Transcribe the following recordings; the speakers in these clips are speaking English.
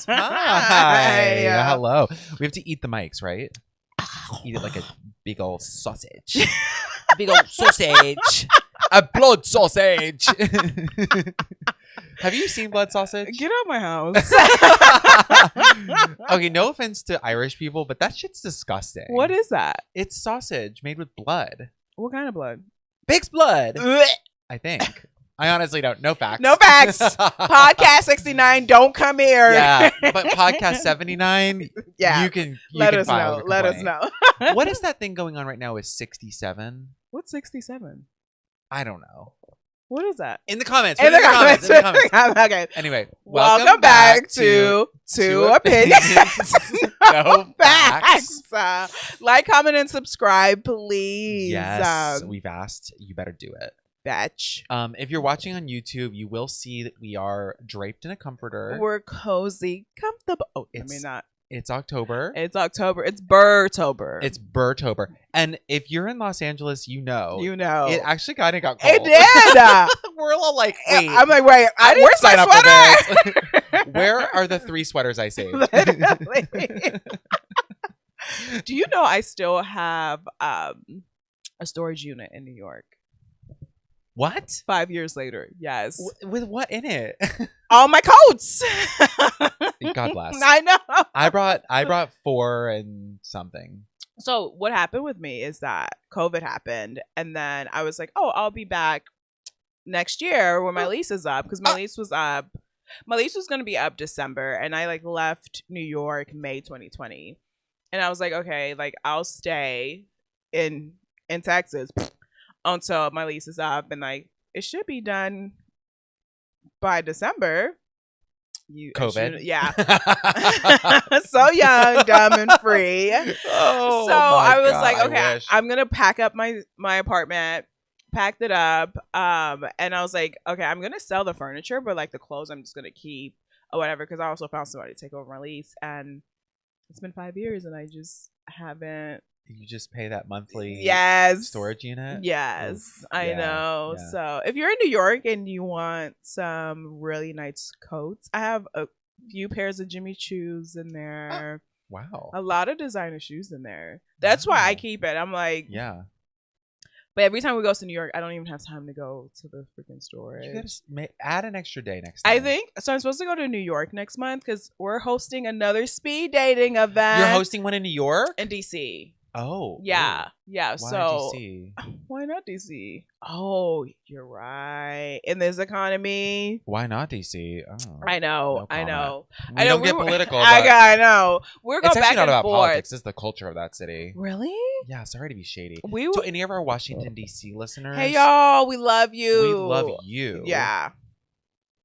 Hi. Hello. We have to eat the mics, right? Eat it like a big old sausage. A big old sausage. A blood sausage. Have you seen blood sausage? Get out my house. Okay, no offense to Irish people, but that shit's disgusting. What is that? It's sausage made with blood. What kind of blood? Pig's blood. I think. I honestly don't. No facts. No facts. Podcast 69, don't come here. Yeah, but podcast 79, yeah. you can let us file know. a Let us complaint. know. What is that thing going on right now with 67? What's 67? I don't know. What is that? In the comments. In the comments. In the comments. Okay. Anyway, welcome back to Two Opinions. No facts. Like, comment, and subscribe, please. Yes, we've asked. You better do it. Batch. If you're watching on YouTube, you will see that we are draped in a comforter. We're cozy, comfortable. Oh, It's October. It's October. It's Burtober. It's Burtober. And if you're in Los Angeles, you know. It actually kind of got cold. It did. We're all like, wait. I'm like, wait. I didn't where's sign my up sweater? for this. Where are the 3 sweaters I saved? Do you know I still have a storage unit in New York? What? 5 years later, yes. With what in it? All my coats. God bless. I know. I brought 4 and something. So what happened with me is that COVID happened, and then I was like, oh, I'll be back next year when my lease is up, because my lease was up. My lease was going to be up December, and I like left New York May 2020, and I was like, okay, like I'll stay in Texas until my lease is up, and like it should be done by December. COVID. Yeah. So young, dumb, and free. Oh, so I was God, like, okay, I'm gonna pack up my apartment. Packed it up, and I was like, okay, I'm gonna sell the furniture, but like the clothes I'm just gonna keep or whatever, because I also found somebody to take over my lease, and it's been 5 years and I just haven't. You just pay that monthly storage unit? Yes. Oof. I know. Yeah. So if you're in New York and you want some really nice coats, I have a few pairs of Jimmy Choos in there. Wow. A lot of designer shoes in there. That's why I keep it. I'm like, yeah. But every time we go to New York, I don't even have time to go to the freaking storage. You gotta add an extra day next time. I think so. I'm supposed to go to New York next month because we're hosting another speed dating event. You're hosting one in New York? In DC. Oh. Yeah. Ooh. Yeah. Why so DC? Why not DC? Oh, you're right. In this economy. Why not DC? Oh, I know. No I know. I don't get political. I know. We're going back and forth. It's actually not about politics. It's the culture of that city. Really? Yeah. Sorry to be shady. To any of our Washington DC listeners. Hey y'all, we love you. We love you. Yeah.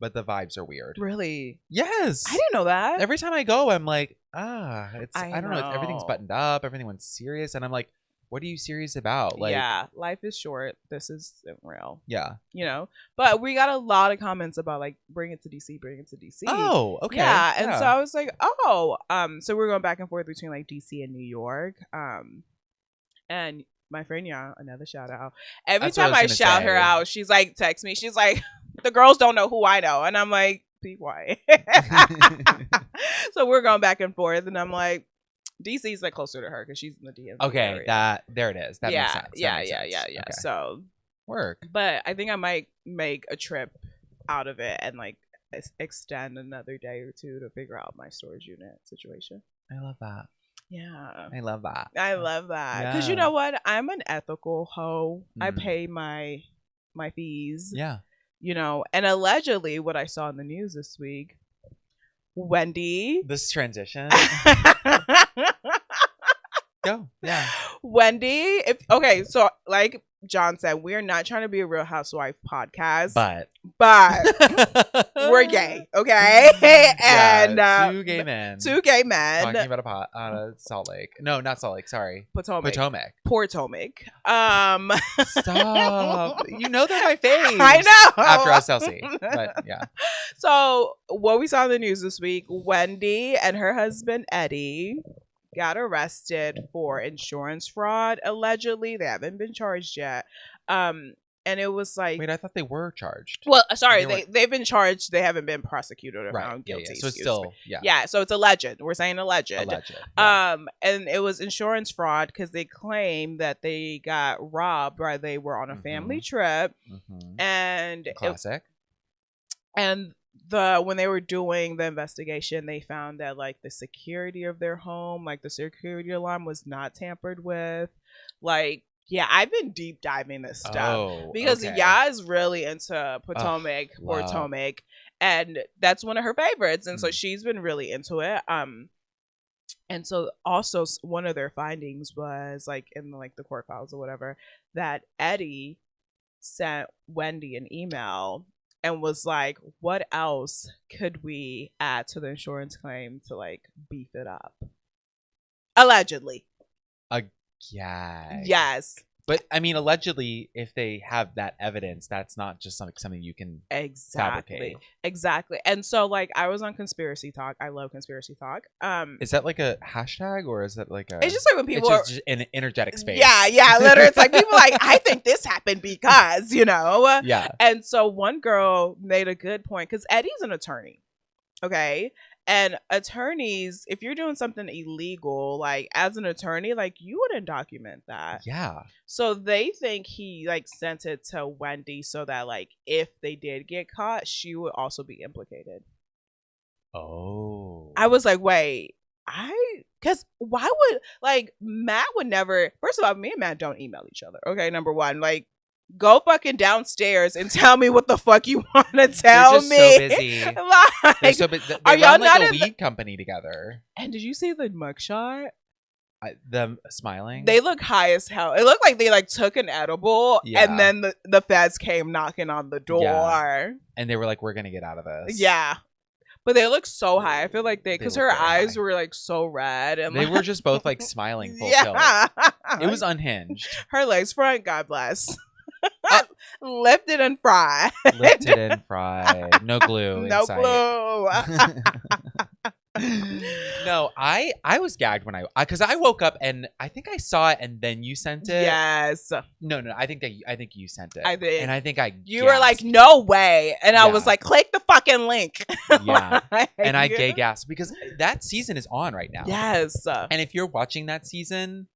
But the vibes are weird. Really? Yes. I didn't know that. Every time I go, I'm like, I don't know. Everything's buttoned up. Everyone's serious. And I'm like, what are you serious about? Like, yeah, life is short. This isn't real. Yeah. You know? But we got a lot of comments about like, bring it to DC, bring it to DC. Oh, okay. Yeah. And so I was like, so we're going back and forth between like DC and New York. And my friend, another shout out. Every time I shout her out, she's like, text me. She's like, the girls don't know who I know. And I'm like, be quiet. So we're going back and forth. And I'm like, DC's like closer to her because she's in the DMV area. There it is. That makes sense. Yeah. Okay. So work. But I think I might make a trip out of it and like extend another day or two to figure out my storage unit situation. I love that. Yeah. I love that. Because you know what? I'm an ethical hoe. I Mm. pay my fees. Yeah. You know, and allegedly what I saw in the news this week, Wendy. This transition. Go. Yeah. Wendy. So like John said, we're not trying to be a Real Housewife podcast. But we're gay, okay? And 2 gay men. 2 gay men. Talking about Salt Lake. No, not Salt Lake. Sorry. Potomac. Stop. You know they're my fave. I know. After SLC. But yeah. So what we saw in the news this week, Wendy and her husband Eddie got arrested for insurance fraud. Allegedly, they haven't been charged yet. And And it was like, Wait, I thought they were charged. well, sorry, They weren't- they've been charged. They haven't been prosecuted or Right. found Yeah, guilty. yeah. So it's excuse still, me. yeah. Yeah, so it's alleged. We're saying alleged. Alleged. Yeah. And it was insurance fraud because they claim that they got robbed while they were on a family trip, and Classic. and when they were doing the investigation, they found that like the security of their home, like the security alarm was not tampered with. Like, yeah, I've been deep diving this stuff because Ya is really into Potomac, Potomac, and that's one of her favorites, and so she's been really into it. And so also one of their findings was like in like the court files or whatever that Eddie sent Wendy an email and was like, what else could we add to the insurance claim to like beef it up? Allegedly. Yeah. Yes. But I mean, allegedly, if they have that evidence, that's not just something you can fabricate. Exactly. And so like I was on Conspiracy Talk. I love Conspiracy Talk. Is that like a hashtag or is that like a it's just like when people it's just an energetic space. Yeah, literally. It's like people like, I think this happened because, you know. Yeah. And so one girl made a good point because Eddie's an attorney. Okay. And attorneys, if you're doing something illegal, like as an attorney, like you wouldn't document that. Yeah. So they think he like sent it to Wendy so that like if they did get caught, she would also be implicated. Oh. I was like, wait, because why would like Matt would never, first of all, me and Matt don't email each other. Okay, number one, like go fucking downstairs and tell me what the fuck you want to tell me. They're just so busy. Like, They're so busy. They are y'all run like not a in weed company together. And did you see the mugshot? Them smiling. They look high as hell. It looked like they like took an edible and then the feds came knocking on the door. Yeah. And they were like, we're going to get out of this. Yeah. But they look so high. I feel like because her eyes high. were like so red. And they like, were just both like smiling full tilt. It was unhinged. Her legs front, God bless. Lifted and fried. Lifted and fried. No glue. No inside. glue. No, I was gagged when because I woke up and I think I saw it and then you sent it. Yes. No, I think you sent it. I did. And I think you were like, no way, and I was like, click the fucking link. Yeah. And I gay gasped because that season is on right now. Yes. And if you're watching that season,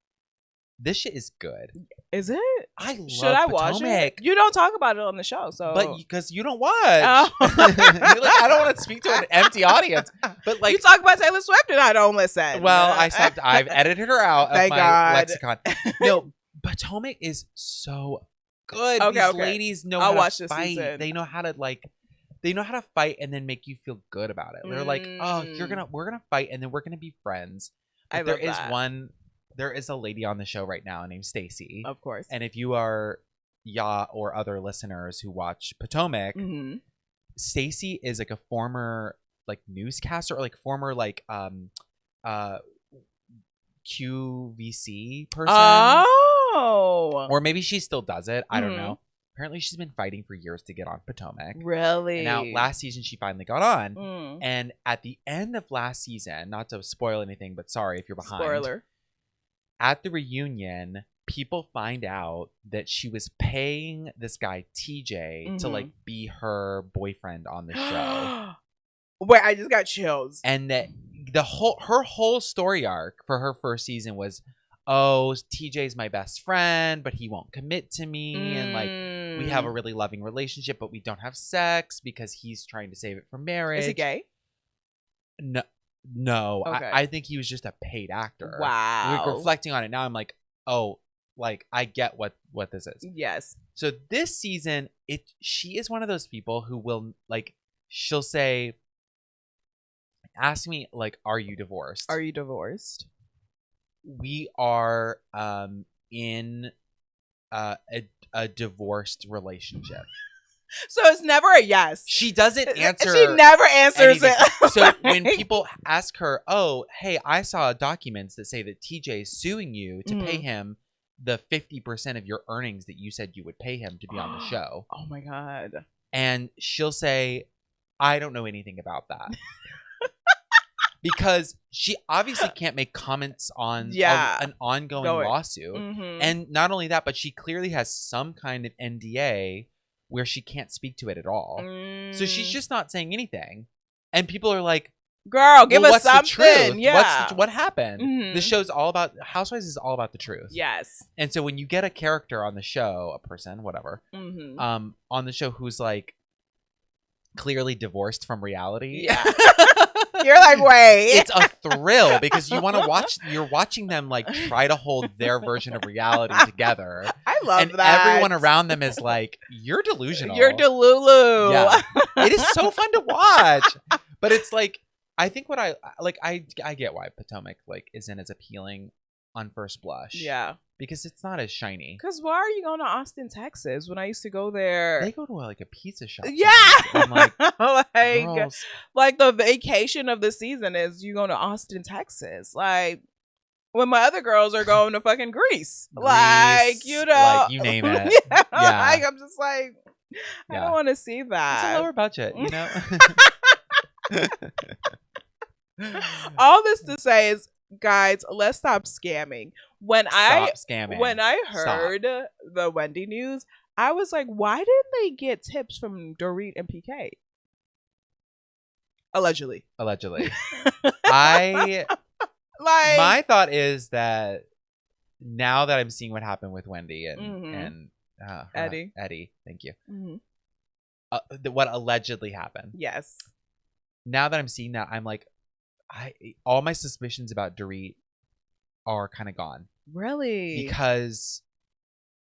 this shit is good. Is it? I love Should I watch Potomac. it? You don't talk about it on the show, so. But because you don't watch. Oh. You're like, I don't want to speak to an empty audience. But like, you talk about Taylor Swift and I don't listen. Well, I've edited her out of Thank my God. lexicon. No, Potomac is so good. These ladies know how to fight. Season. They know how to fight and then make you feel good about it. They're like, oh, we're gonna fight and then we're gonna be friends. But there is a lady on the show right now named Stacy. Of course. And if you are or other listeners who watch Potomac, Stacy is like a former like newscaster or like former like QVC person. Oh. Or maybe she still does it. I don't know. Apparently she's been fighting for years to get on Potomac. Really? And now last season she finally got on. And at the end of last season, not to spoil anything, but sorry if you're behind. Spoiler. At the reunion, people find out that she was paying this guy TJ to like be her boyfriend on the show. Wait, I just got chills. And that her whole story arc for her first season was, oh, TJ's my best friend, but he won't commit to me, and like we have a really loving relationship, but we don't have sex because he's trying to save it for marriage. Is he gay? No, Okay. I think he was just a paid actor. Wow. Like, reflecting on it now, I'm like, oh, like I get what this is. Yes. So this season, she is one of those people who will like, she'll say, ask me like, are you divorced? Are you divorced? We are in a divorced relationship. So it's never a yes. She doesn't answer. She never answers anything. it. So when people ask her, oh, hey, I saw documents that say that TJ is suing you to pay him the 50% of your earnings that you said you would pay him to be on the show. Oh my God. And she'll say, I don't know anything about that. because she obviously can't make comments on an ongoing lawsuit. And not only that, but she clearly has some kind of NDA where she can't speak to it at all. So she's just not saying anything. And people are like, girl, give us something. The truth? Yeah. What happened? This show's all about, Housewives is all about the truth. Yes. And so when you get a character on the show, a person, whatever, on the show who's like clearly divorced from reality. Yeah. You're like, wait. It's a thrill because you're watching them like try to hold their version of reality together. I love and that. Everyone around them is like, you're delusional. You're delulu. Yeah. It is so fun to watch. But it's like, I think what I get why Potomac like isn't as appealing on first blush. Yeah. Because it's not as shiny. Because why are you going to Austin, Texas? When I used to go there, they go to like a pizza shop. Yeah, I'm like, like the vacation of the season is you going to Austin, Texas. Like when my other girls are going to fucking Greece. Like you know, like you name it. Yeah. Like I'm just like, I don't want to see that. It's a lower budget, you know. All this to say is, guys, let's stop scamming. When I heard the Wendy news, I was like, why didn't they get tips from Dorit and PK? Allegedly. My thought is that now that I'm seeing what happened with Wendy and Eddie, thank you. What allegedly happened. Yes. Now that I'm seeing that, I'm like, all my suspicions about Dorit are kind of gone. Really? Because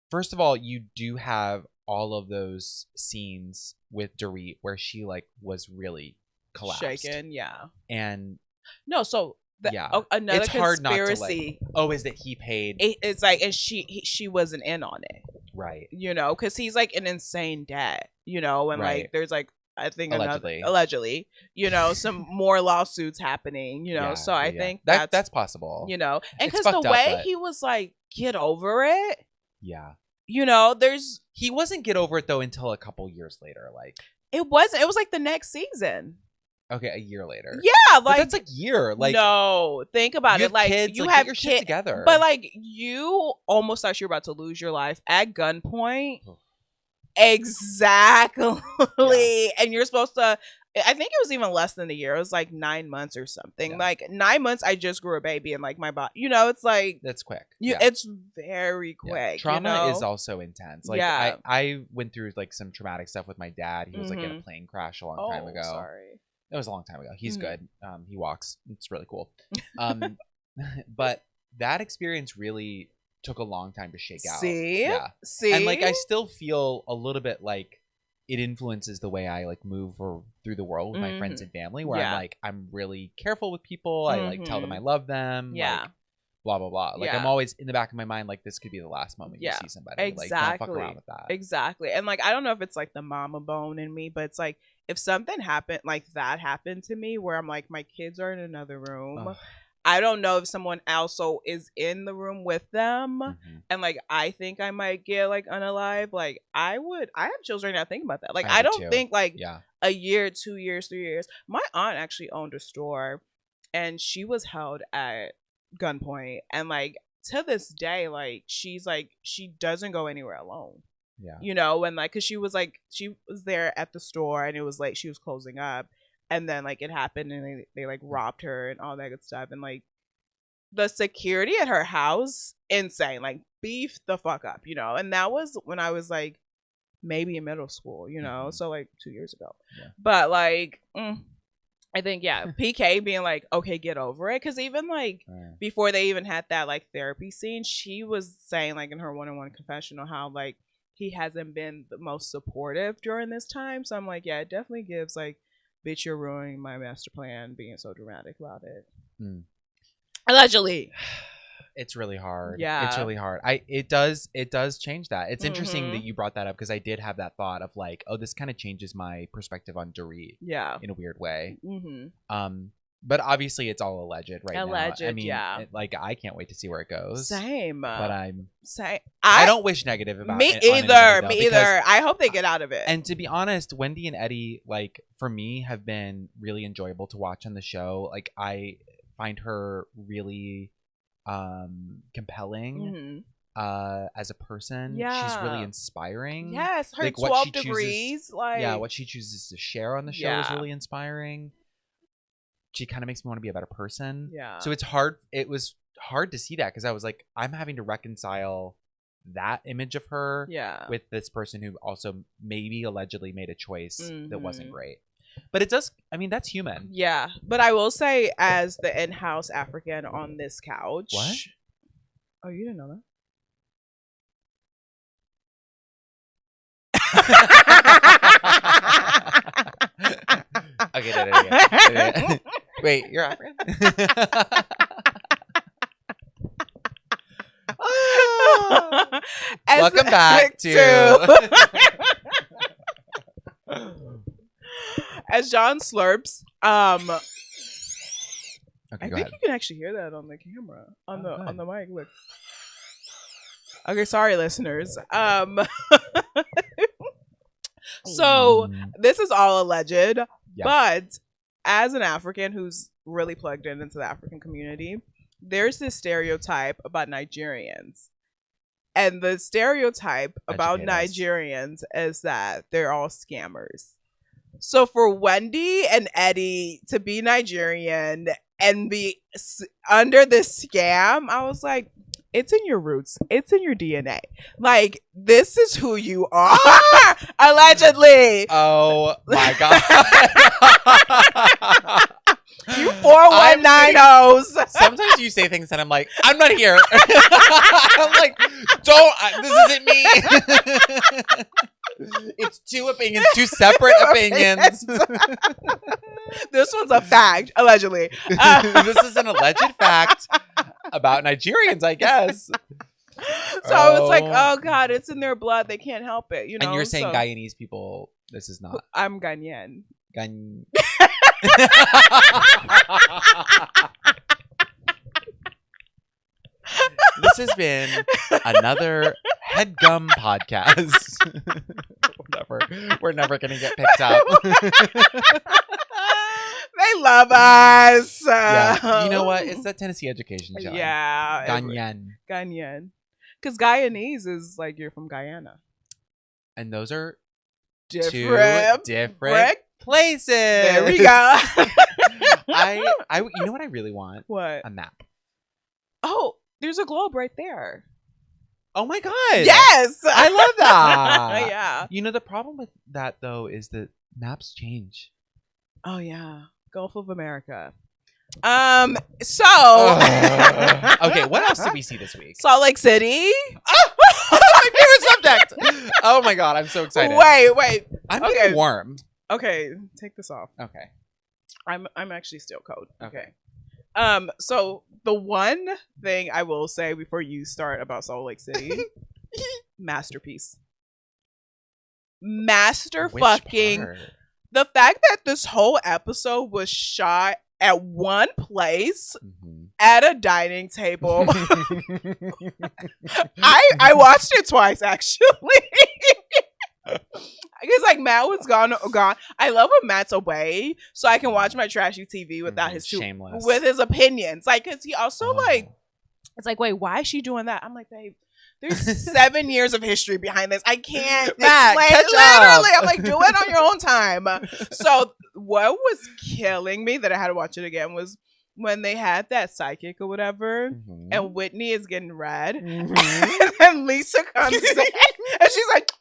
first of all, you do have all of those scenes with Dorit where she like was really collapsed. Shaken, yeah. And no, so another it's conspiracy. Hard not to, like, is that he paid. It's like, and she wasn't in on it. Right. You know, because he's like an insane dad, you know, and like there's like, I think allegedly, you know, some more lawsuits happening, you know. So I think that's possible, you know, and because the way he was like, get over it. Yeah. You know, he wasn't get over it though until a couple years later. Like it was like the next season. Okay, a year later. Yeah, like but that's like year. Like no, think about it. Like kids, you like, have your shit together, but like you almost thought you were about to lose your life at gunpoint. Exactly. Yeah. And you're supposed to, I think it was even less than a year. It was like 9 months or something. Yeah. Like 9 months, I just grew a baby and like my body, you know, it's like. That's quick. It's very quick. Yeah. Trauma is also intense. Like I went through like some traumatic stuff with my dad. He was like in a plane crash a long time ago. Sorry. It was a long time ago. He's good. He walks. It's really cool. But that experience really took a long time to shake out. See? And like I still feel a little bit like it influences the way I like move through the world with my friends and family, where I'm like, I'm really careful with people. I like tell them I love them. Yeah. Like, blah blah blah. Like I'm always in the back of my mind like this could be the last moment you see somebody. Exactly. Like don't fuck around with that. Exactly. And like I don't know if it's like the mama bone in me, but it's like if something happened like that happened to me where I'm like my kids are in another room. I don't know if someone also is in the room with them and like I think I might get like unalive. Like I have chills right now thinking about that. Like I don't think like a year, 2 years, 3 years. My aunt actually owned a store and she was held at gunpoint and like to this day like she's like she doesn't go anywhere alone. Yeah. You know, and like cuz she was there at the store and it was like she was closing up. And then, like, it happened and they like, robbed her and all that good stuff. And, like, the security at her house, insane. Like, beefed the fuck up, you know? And that was when I was, like, maybe in middle school, you know? So, like, 2 years ago. Yeah. But, like, I think, PK being like, okay, get over it. Because even, like, before they even had that, like, therapy scene, she was saying, like, in her one-on-one confessional how, like, he hasn't been the most supportive during this time. So I'm like, yeah, it definitely gives, like, bitch, you're ruining my master plan being so dramatic about it. Allegedly. It's really hard. Yeah. It's really hard. It does change that. It's interesting that you brought that up because I did have that thought of like, oh, this kind of changes my perspective on Dorit. Yeah. In a weird way. But obviously, it's all alleged right now. Alleged, I mean, yeah. like I can't wait to see where it goes. Same. But Same. I don't wish negative about me it. On either. anybody, Me either. I hope they get out of it. And to be honest, Wendy and Eddie, like for me, have been really enjoyable to watch on the show. Like I find her really compelling as a person. She's really inspiring. Yes, her like, 12 degrees. What she chooses to share on the show is really inspiring. She kind of makes me want to be a better person. Yeah. So it's hard. It was hard to see that because I was like, I'm having to reconcile that image of her with this person who also maybe allegedly made a choice that wasn't great. But it does. I mean, that's human. Yeah. But I will say, as the in-house African on this couch. What? Oh, you didn't know that? Okay, do it. Wait, you're African? Welcome back to as John slurps. Okay, I think you can actually hear that on the camera, on the mic. Look. Okay, sorry, listeners. So this is all alleged, but as an African who's really plugged into the African community, there's this stereotype about Nigerians. And the stereotype about Nigerians is that they're all scammers. So for Wendy and Eddie to be Nigerian and be under this scam, I was like, it's in your roots. It's in your DNA. Like, this is who you are. Allegedly. Oh, my God. You 4190s. Sometimes you say things and I'm like, I'm not here. I'm like, this isn't me. It's two opinions, two separate opinions. This one's a fact, allegedly. This is an alleged fact about Nigerians, I guess. So I was like, oh God, it's in their blood. They can't help it. You know. And you're saying Guyanese people, this is not. I'm Ghanaian. This has been another headgum podcast. We're never gonna get picked up. They love us. Yeah. You know what? It's that Tennessee education job. Yeah. Ghanaian. Because Guyanese is like you're from Guyana. And those are different places. There we go. You know what I really want? What? A map. Oh, there's a globe right there. Oh my God. Yes. I love that. Yeah. You know, the problem with that though is that maps change. Oh yeah. Gulf of America. Okay, what else did we see this week? Salt Lake City. My favorite subject. Oh my God, I'm so excited. Wait. I'm getting warm. Okay, take this off. Okay. I'm actually still cold. Okay. So the one thing I will say before you start about Salt Lake City, masterpiece. Fucking the fact that this whole episode was shot at one place at a dining table. I watched it twice actually. Because like Matt was gone. I love when Matt's away, so I can watch my trashy TV without his with his opinions. Like, cause he also like, it's like, wait, why is she doing that? I'm like, babe, there's 7 years of history behind this. I can't Matt, explain literally. I'm like, do it on your own time. So what was killing me that I had to watch it again was when they had that psychic or whatever, and Whitney is getting red, and then Lisa comes in, and she's like.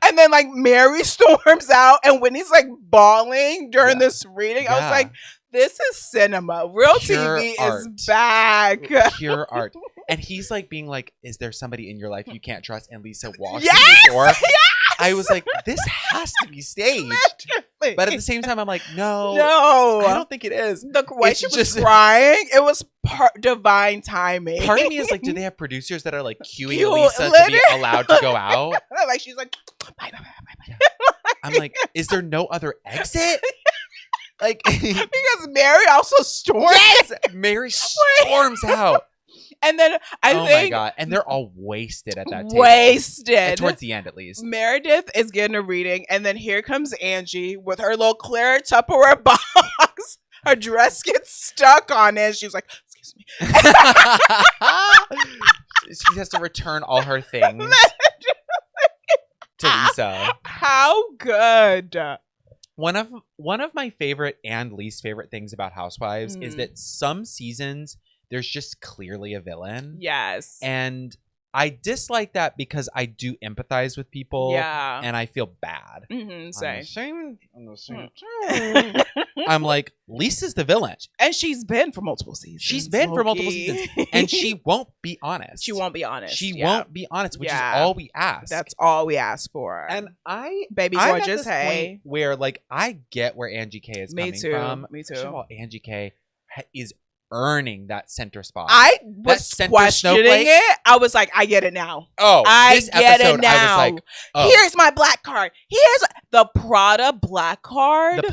And then like Mary storms out and Whitney's like bawling during this reading. I was like, this is cinema. Real Pure TV art. Is back. Pure art. And he's like being like, is there somebody in your life you can't trust? And Lisa walks yes! through the door. Yes! I was like, this has to be staged. But at the same time, I'm like, no, I don't think it is. The way she was crying, it was divine timing. Part of me is like, do they have producers that are like cueing Lisa to be allowed to go out? Like she's like, bye. I'm like, is there no other exit? Like because Mary also storms. Yes, Mary storms out. And then I think, my god, and they're all wasted at that table. Wasted. And towards the end, at least. Meredith is getting a reading, and then here comes Angie with her little clear Tupperware box. Her dress gets stuck on it. She's like, "Excuse me." She has to return all her things to Lisa. How good. One of my favorite and least favorite things about Housewives is that some seasons there's just clearly a villain. Yes. And I dislike that because I do empathize with people. Yeah. And I feel bad. Same. I'm like, Lisa's the villain. And she's been for multiple seasons. And she won't be honest. She won't be honest. She won't be honest, which is all we ask. That's all we ask for. And Baby I'm gorgeous, at this point where like I get where Angie K is coming from. Me too. First of all, Angie K is earning that center spot. I was questioning it. I was like, I get it now. Oh, I get it now. I was like, here's my black card. Here's the Prada black card.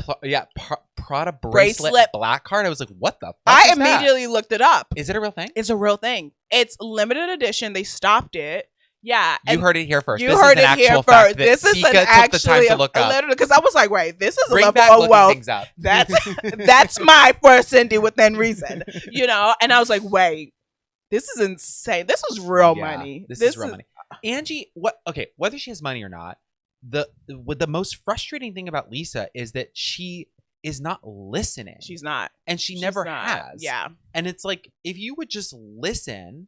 Prada bracelet black card. I was like, what the fuck I is immediately looked it up. Is it a real thing? It's a real thing. It's limited edition. They stopped it. Yeah. You heard it here first. You heard it here first. This is Sika took the time to look up. Because I was like, wait, this is Bring a back level of wealth. Things up. That's my first Cindy within reason. You know? And I was like, wait, this is insane. This is real money. This is real money. Angie, whether she has money or not, the most frustrating thing about Lisa is that she is not listening. She's not. And she never has. Yeah. And it's like, if you would just listen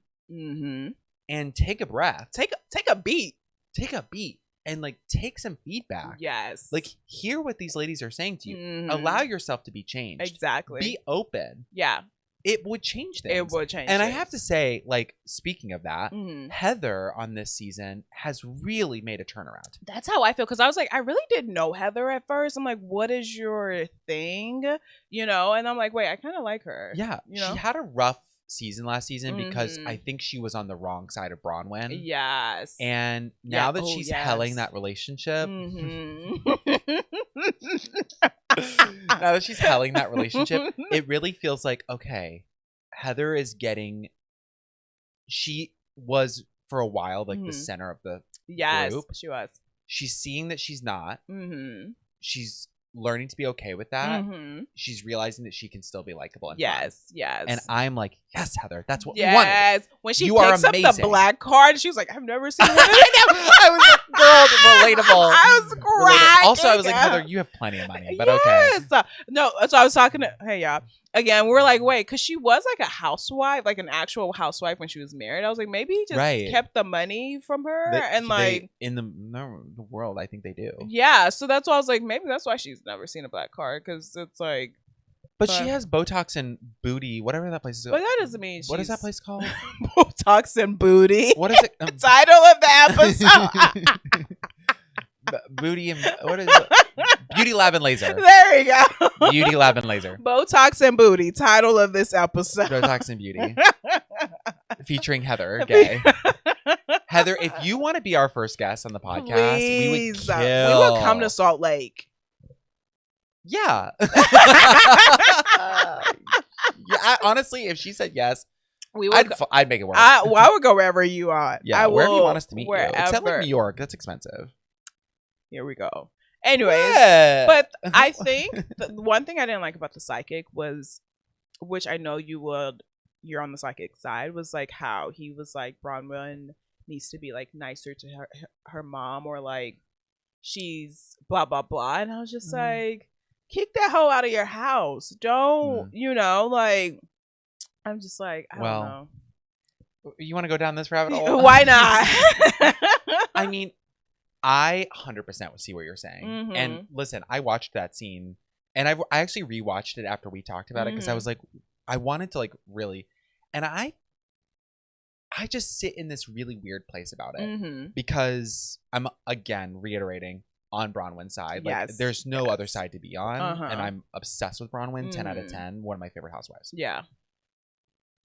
and take a breath. Take a beat. Take a beat. And like take some feedback. Yes. Like hear what these ladies are saying to you. Allow yourself to be changed. Exactly. Be open. Yeah. It would change things. It would change And things. I have to say, like, speaking of that, Heather on this season has really made a turnaround. That's how I feel. Because I was like, I really didn't know Heather at first. I'm like, what is your thing? You know? And I'm like, wait, I kind of like her. Yeah. You know? She had a rough season last season because I think she was on the wrong side of Bronwyn. Yes. And now that she's helling that relationship, it really feels like, okay, Heather is getting, she was for a while like the center of the group. She was. She's seeing that she's not. She's learning to be okay with that. She's realizing that she can still be likable and fun. Yes. And I'm like, yes, Heather, that's what we wanted. When she picks up the black card, she was like, I've never seen one. I was like, girl, relatable. I was crying. Also, I was like, Heather, you have plenty of money, but okay. No, so I was talking to, hey, y'all. Again, we're like, wait, because she was like a housewife, like an actual housewife when she was married. I was like, maybe he just kept the money from her. In the world, I think they do. Yeah, so that's why I was like, maybe that's why she's never seen a black card, because it's like. But she has Botox and booty, whatever that place is. But that doesn't mean what is that place called? Botox and booty. What is it? Title of the episode. Booty and what is it? Beauty Lab and Laser. There you go. Beauty Lab and Laser. Botox and booty. Title of this episode. Botox and Beauty. Featuring Heather Gay. Heather, if you want to be our first guest on the podcast, we would come to Salt Lake. Yeah. Honestly, if she said yes, I'd make it work. I would go wherever you are. Yeah, wherever you want us to meet you. Except like New York. That's expensive. Here we go. Anyways, but I think the one thing I didn't like about the psychic was, which I know you're on the psychic side, was like how he was like, Bronwyn needs to be like nicer to her mom, or like she's blah blah blah, and I was just like, kick that hoe out of your house. Don't like, I'm just like, I don't know. You want to go down this rabbit hole? Why not? I mean, I 100% would see what you're saying. And listen, I watched that scene, and I actually rewatched it after we talked about it, because I was like, I wanted to like really, and I just sit in this really weird place about it, because I'm again reiterating on Bronwyn's side. Like, there's no other side to be on, and I'm obsessed with Bronwyn. 10 out of 10, one of my favorite housewives. Yeah.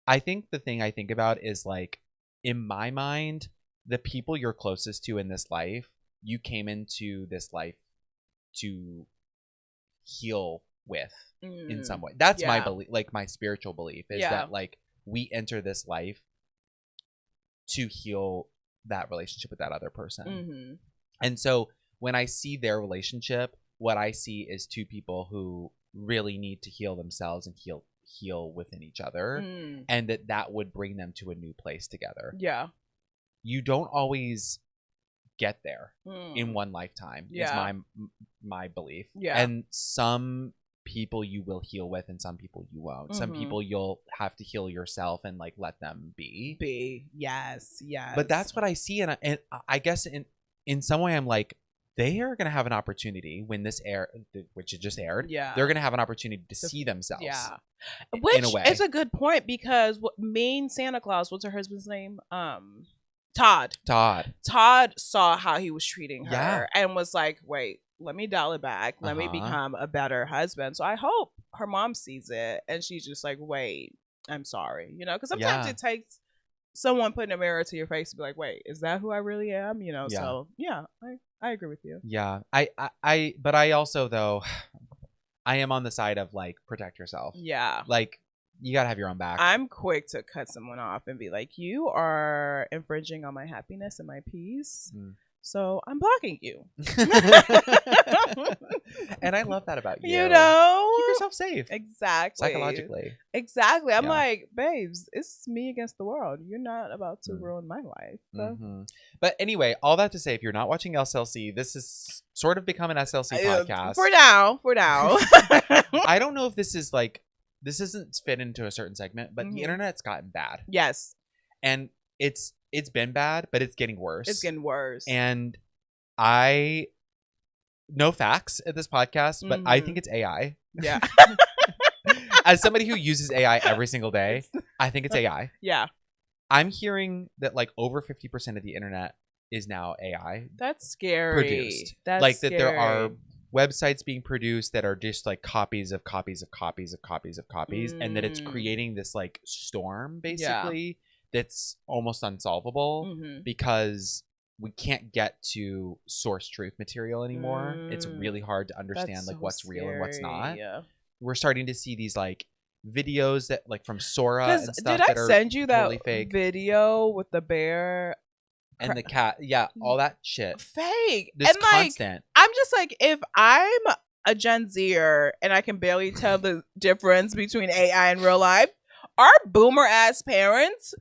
I think the thing I think about is like, in my mind, the people you're closest to in this life, you came into this life to heal with in some way. That's my Yeah. belief, like my spiritual belief is Yeah. that like we enter this life to heal that relationship with that other person. Mm-hmm. And so when I see their relationship, what I see is two people who really need to heal themselves and heal within each other, and that would bring them to a new place together. Yeah. You don't always get there in one lifetime. Yeah. Is my belief. Yeah. And some people you will heal with and some people you won't. Some people you'll have to heal yourself and like let them be. Yes. But that's what I see, and I guess in some way I'm like, they are going to have an opportunity when this which it just aired. Yeah. They're going to have an opportunity to see themselves. Yeah. Which in a way is a good point, because what main Santa Claus, what's her husband's name? Todd saw how he was treating her and was like, wait, let me dial it back. Let me become a better husband. So I hope her mom sees it and she's just like, wait, I'm sorry. You know, because sometimes it takes someone putting a mirror to your face to be like, wait, is that who I really am? You know, so yeah, I agree with you. Yeah. But I also, though, I am on the side of like, protect yourself. Yeah. Like, you gotta have your own back. I'm quick to cut someone off and be like, you are infringing on my happiness and my peace. So I'm blocking you. And I love that about you. You know? Keep yourself safe. Exactly. Psychologically. Exactly. I'm like, babes, it's me against the world. You're not about to ruin my life. So. But anyway, all that to say, if you're not watching SLC, this is sort of become an SLC podcast. For now. I don't know if this is like, this isn't fit into a certain segment, but the internet's gotten bad. Yes. And it's been bad, but it's getting worse. It's getting worse. And no facts at this podcast, but I think it's AI. Yeah. As somebody who uses AI every single day, I think it's AI. Yeah. I'm hearing that like over 50% of the internet is now AI. That's scary. Produced. That's like scary. That there are websites being produced that are just like copies of copies of copies of copies of copies, and that it's creating this like storm basically that's almost unsolvable because we can't get to source truth material anymore. It's really hard to understand like what's real and what's not. Yeah. We're starting to see these like videos that like from Sora and stuff did I that are send you that totally fake. video with the bear and the cat? Yeah, all that shit. Fake. This and like, constant. I'm just like, if I'm a Gen Zer and I can barely tell the difference between AI and real life, our boomer ass parents,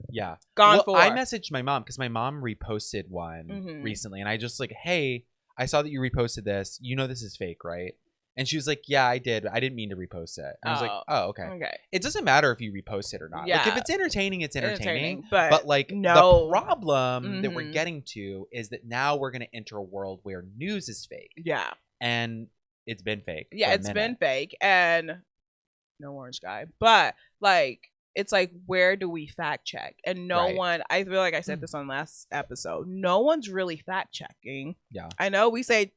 gone for. I messaged my mom because my mom reposted one recently, and I just like, hey, I saw that you reposted this. You know this is fake, right? And she was like, yeah, I did. I didn't mean to repost it. And I was like, oh, okay. It doesn't matter if you repost it or not. Like, if it's entertaining, it's entertaining. But like, the problem that we're getting to is that now we're going to enter a world where news is fake. Yeah. And it's been fake. Yeah, it's been fake. And no orange guy. But like, it's like, where do we fact check? And no one, I feel like I said this on last episode, no one's really fact checking. Yeah. I know we say,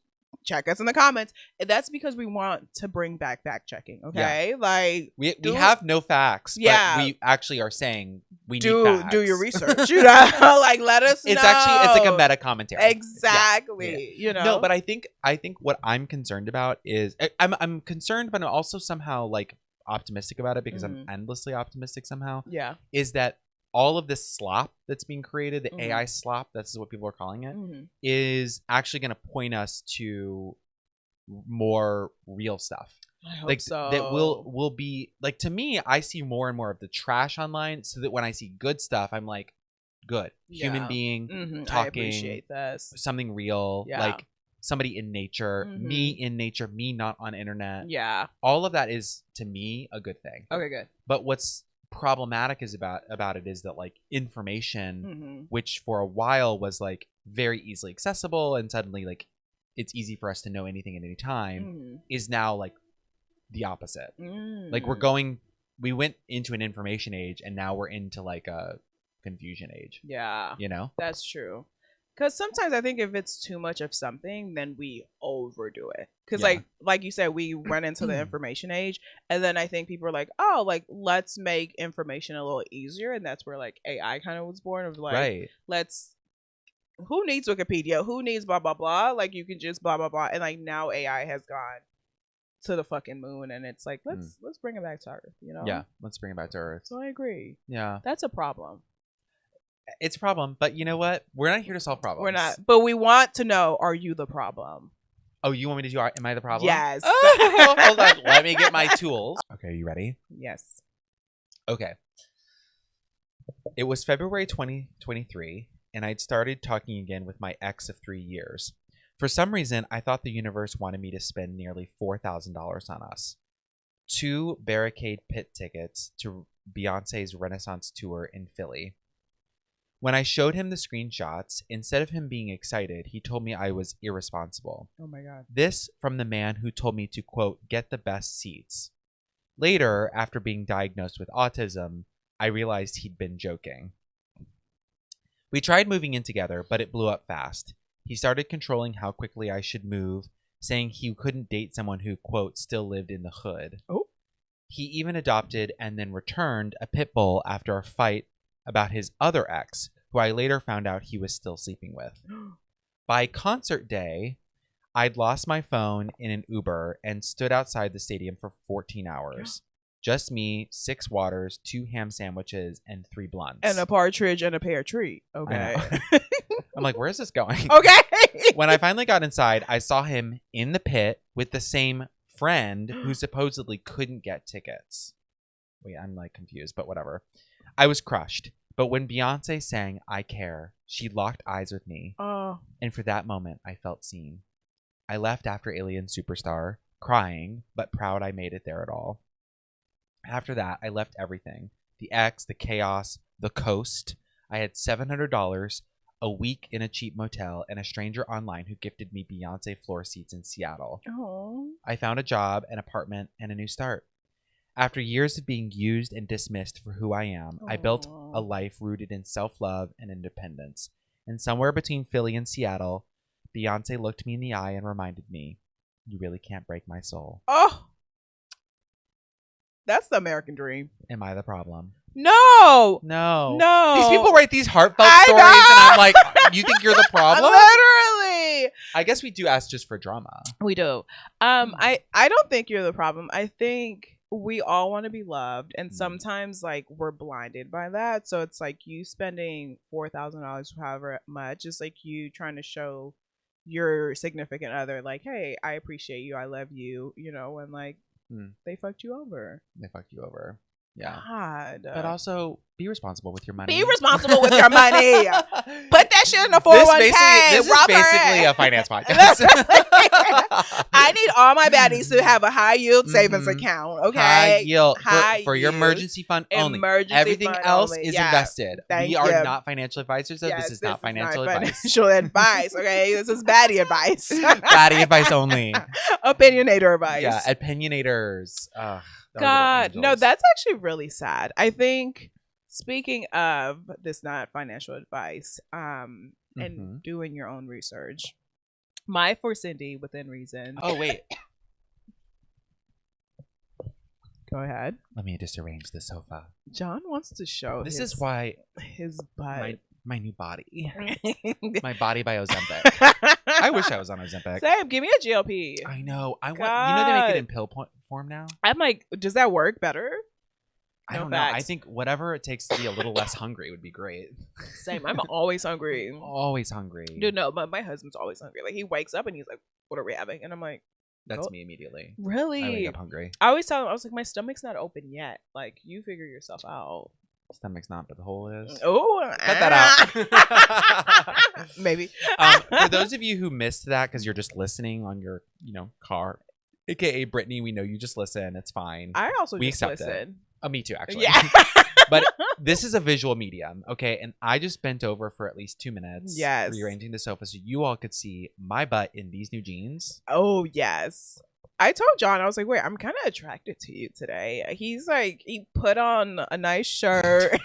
check us in the comments. That's because we want to bring back fact checking. Okay. Yeah. Like we have no facts. But we actually are saying we need facts. Do your research. You know? Like, let us know. It's like a meta commentary. Exactly. Yeah. You know? No, but I think what I'm concerned about is I'm concerned, but I'm also somehow like optimistic about it because I'm endlessly optimistic somehow. Yeah. Is that all of this slop that's being created, the AI slop, that's what people are calling it, is actually going to point us to more real stuff. I hope so. That will be like, to me, I see more and more of the trash online, so that when I see good stuff, I'm like, good human being talking, I appreciate this, something real, like somebody in nature, me in nature, me not on internet. Yeah, all of that is to me a good thing. Okay, good. But what's problematic is about it is that like information, which for a while was like very easily accessible, and suddenly like it's easy for us to know anything at any time, is now like the opposite. Like we went into an information age, and now we're into like a confusion age. Yeah, you know, that's true. Because sometimes I think if it's too much of something, then we overdo it. Because like you said, we run into the information age, and then I think people are like, oh, like, let's make information a little easier, and that's where like AI kind of was born, of like, who needs Wikipedia? Who needs blah blah blah? Like, you can just blah blah blah, and like now AI has gone to the fucking moon, and it's like let's bring it back to Earth, you know? Yeah, let's bring it back to Earth. So I agree. Yeah, that's a problem. It's a problem, but you know what? We're not here to solve problems. We're not, but we want to know: are you the problem? Oh, you want me to do? Am I the problem? Yes. Oh, hold on. Let me get my tools. Okay, are you ready? Yes. Okay. It was February 2023, and I'd started talking again with my ex of 3 years. For some reason, I thought the universe wanted me to spend nearly $4,000 on us. 2 barricade pit tickets to Beyonce's Renaissance tour in Philly. When I showed him the screenshots, instead of him being excited, he told me I was irresponsible. Oh my God. This from the man who told me to, quote, get the best seats. Later, after being diagnosed with autism, I realized he'd been joking. We tried moving in together, but it blew up fast. He started controlling how quickly I should move, saying he couldn't date someone who, quote, still lived in the hood. Oh. He even adopted and then returned a pit bull after a fight about his other ex, who I later found out he was still sleeping with. By concert day, I'd lost my phone in an Uber and stood outside the stadium for 14 hours. Just me, 6 waters, 2 ham sandwiches, and 3 blunts. And a partridge and a pear tree. Okay. I'm like, where is this going? Okay. When I finally got inside, I saw him in the pit with the same friend who supposedly couldn't get tickets. Wait, I'm like confused, but whatever. I was crushed. But when Beyonce sang I Care, she locked eyes with me. Oh. And for that moment, I felt seen. I left after Alien Superstar, crying, but proud I made it there at all. After that, I left everything. The ex, the chaos, the coast. I had $700, a week in a cheap motel, and a stranger online who gifted me Beyonce floor seats in Seattle. Oh. I found a job, an apartment, and a new start. After years of being used and dismissed for who I am, I built a life rooted in self-love and independence. And somewhere between Philly and Seattle, Beyonce looked me in the eye and reminded me, you really can't break my soul. Oh. That's the American dream. Am I the problem? No. No. These people write these heartfelt stories, and I'm like, you think you're the problem? Literally. I guess we do ask just for drama. We do. I don't think you're the problem. I think we all want to be loved, and sometimes like we're blinded by that. So it's like you spending $4,000, however much, is like you trying to show your significant other, like, hey, I appreciate you, I love you, you know, and like they fucked you over. Yeah. God. But also be responsible with your money. Be responsible with your money. Put that shit in a 401k. This is basically a finance podcast. I need all my baddies to have a high yield savings account. Okay. High yield. High for your emergency fund only. Everything fund else only. is Yeah. invested. Thank we you. are not financial advisors, so Yes, this is not financial advice. Financial advice. Okay. This is baddie advice. Baddie advice only. Opinionator advice. Yeah. Opinionators. God. No, that's actually really sad. I think, speaking of this not financial advice, and doing your own research, my for Cindy within reason. Oh, wait. Go ahead. Let me just arrange the sofa. John wants to show This is why his butt. My new body. My body by Ozempic. I wish I was on Ozempic. Sam, give me a GLP. I know. I want. You know they make it in pill form now. I'm like, does that work better? I don't know. I think whatever it takes to be a little less hungry would be great. Same. I'm always hungry. Always hungry. Dude, no, but my husband's always hungry. Like he wakes up and he's like, "What are we having?" And I'm like, "That's me immediately." Really? I wake up hungry. I always tell him, I was like, "My stomach's not open yet. Like you figure yourself out." Stomach's not, but the hole is. Oh, cut that out. Maybe. For those of you who missed that because you're just listening on your, car, aka Brittany, we know you just listen. It's fine. I also we just accept listen. It. Oh, me too, actually. Yeah. But this is a visual medium, okay? And I just bent over for at least 2 minutes, rearranging the sofa so you all could see my butt in these new jeans. Oh yes. I told John, I was like, wait, I'm kind of attracted to you today. He's like, he put on a nice shirt,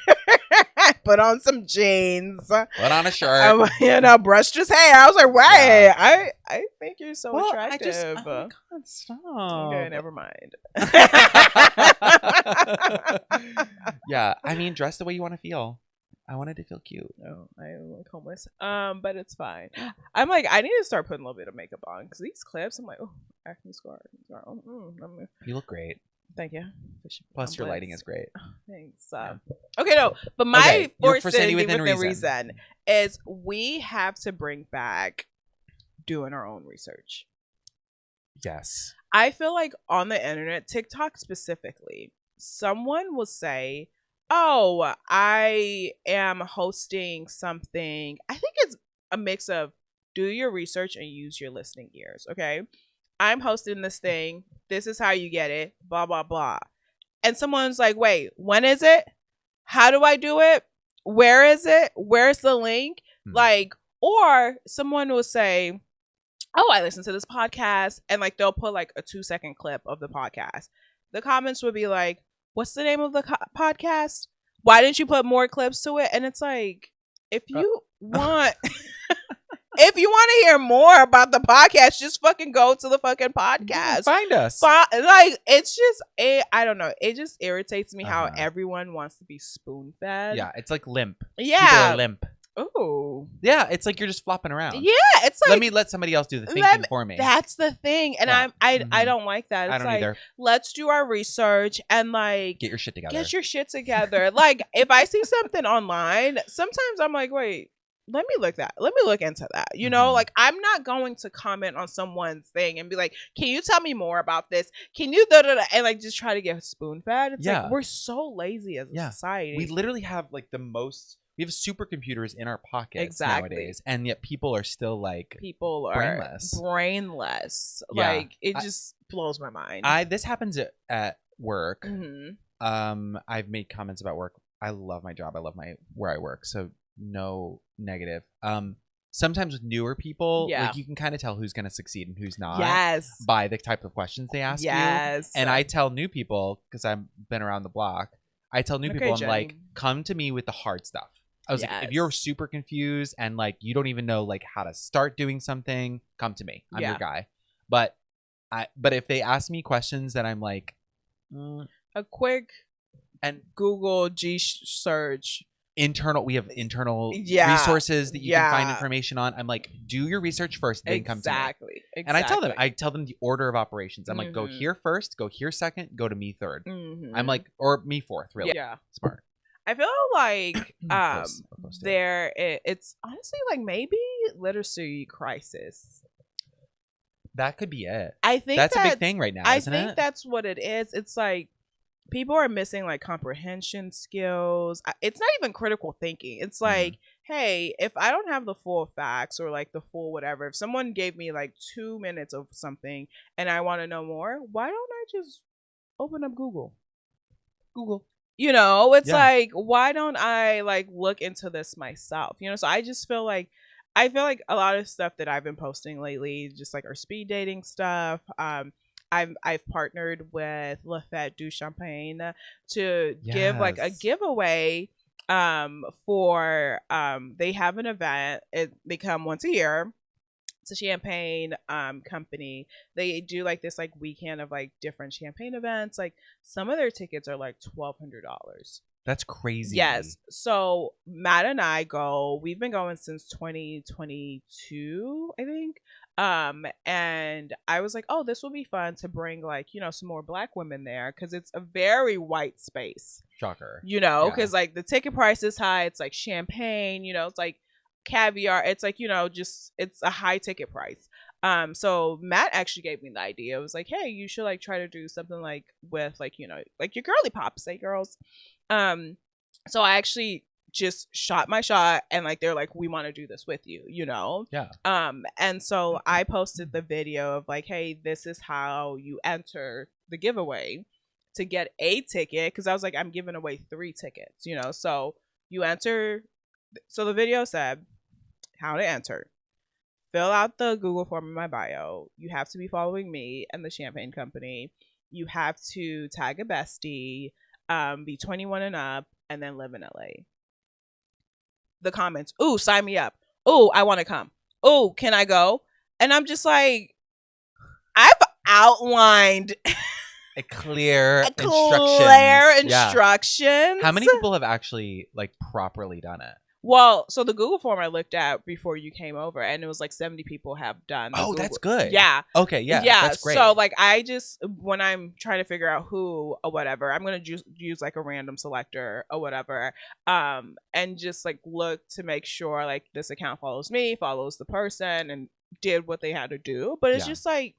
put on some jeans, put on a shirt, brushed his hair. I was like, wait, yeah. I think you're so attractive. Oh God, stop. Okay, never mind. Yeah, I mean, dress the way you want to feel. I wanted to feel cute. No, I look homeless. But it's fine. I'm like, I need to start putting a little bit of makeup on because these clips, I'm like, oh, Acne scar. You look great. Thank you. Plus, your lighting is great. Thanks. Okay, no, but my for Sandy within reason is we have to bring back doing our own research. Yes. I feel like on the internet, TikTok specifically, someone will say, "Oh, I am hosting something." I think it's a mix of do your research and use your listening ears. Okay, I'm hosting this thing. This is how you get it. Blah blah blah. And someone's like, "Wait, when is it? How do I do it? Where is it? Where's the link?" Like, or someone will say, "Oh, I listened to this podcast," and like they'll put like a 2-second clip of the podcast. The comments would be like, "What's the name of the podcast? Why didn't you put more clips to it?" And it's like, if you want if you want to hear more about the podcast, just fucking go to the fucking podcast. Find us. Like, it's just I don't know. It just irritates me how everyone wants to be spoon fed. Yeah, it's like limp. Yeah. People are limp. Oh. Yeah, it's like you're just flopping around. Yeah, it's like let somebody else do the thinking for me. That's the thing. And I don't like that. It's I don't like, either. Let's do our research and like get your shit together. Like if I see something online, sometimes I'm like, wait, let me look into that. You know, like I'm not going to comment on someone's thing and be like, can you tell me more about this? Can you and like just try to get spoon fed? It's like we're so lazy as a society. We literally have like we have supercomputers in our pockets nowadays, and yet people are still like brainless. Yeah. Like it just blows my mind. This happens at work. I've made comments about work. I love my job. I love where I work. So no negative. Sometimes with newer people, like you can kind of tell who's going to succeed and who's not. Yes. By the type of questions they ask you. And I tell new people, because I've been around the block, I tell new people, I'm like, come to me with the hard stuff. I was like, if you're super confused and like you don't even know like how to start doing something, come to me. I'm your guy. But if they ask me questions that I'm like, a quick and Google search. We have internal resources that you can find information on. I'm like, do your research first, then come to me. Exactly. And I tell them the order of operations. I'm like, go here first, go here second, go to me third. I'm like, or me fourth, really. Yeah. Smart. I feel like it's honestly like maybe literacy crisis. That could be it. I think that's a big thing right now, isn't it? I think that's what it is. It's like people are missing like comprehension skills. It's not even critical thinking. It's like, hey, if I don't have the full facts or like the full whatever, if someone gave me like 2 minutes of something and I want to know more, why don't I just open up Google? You know, it's like, why don't I like look into this myself? You know, so I just feel like a lot of stuff that I've been posting lately, just like our speed dating stuff. I've partnered with Lafette du Champagne to give like a giveaway for they have an event. They come once a year. It's a champagne company. They do like this like weekend of like different champagne events. Like some of their tickets are like $1,200. That's crazy. Yes. So Matt and I we've been going since 2022, I think. And I was like, oh, this will be fun to bring like, you know, some more Black women there because it's a very white space. Shocker. You know, because like the ticket price is high. It's like champagne, you know, it's like caviar. It's like, you know, just it's a high ticket price. So Matt actually gave me the idea. It was like, hey, you should like try to do something like with like, you know, like your girly pop, say girls. So I actually just shot my shot and like they're like, we want to do this with you, you know. And so I posted the video of like, hey, this is how you enter the giveaway to get a ticket, because I was like, I'm giving away 3 tickets, you know. So you enter. So the video said how to enter. Fill out the Google form in my bio. You have to be following me and the champagne company. You have to tag a bestie, be 21 and up, and then live in LA. The comments, ooh, sign me up. Ooh, I want to come. Ooh, can I go? And I'm just like, I've outlined clear instructions. How many people have actually like properly done it? Well, so the Google form I looked at before you came over, and it was like 70 people have done. Oh, Google. that's good. Yeah. Okay. Yeah. That's great. So like, I just, when I'm trying to figure out who or whatever, I'm gonna just use like a random selector or whatever, and just like look to make sure like this account follows me, follows the person, and did what they had to do. But it's just like,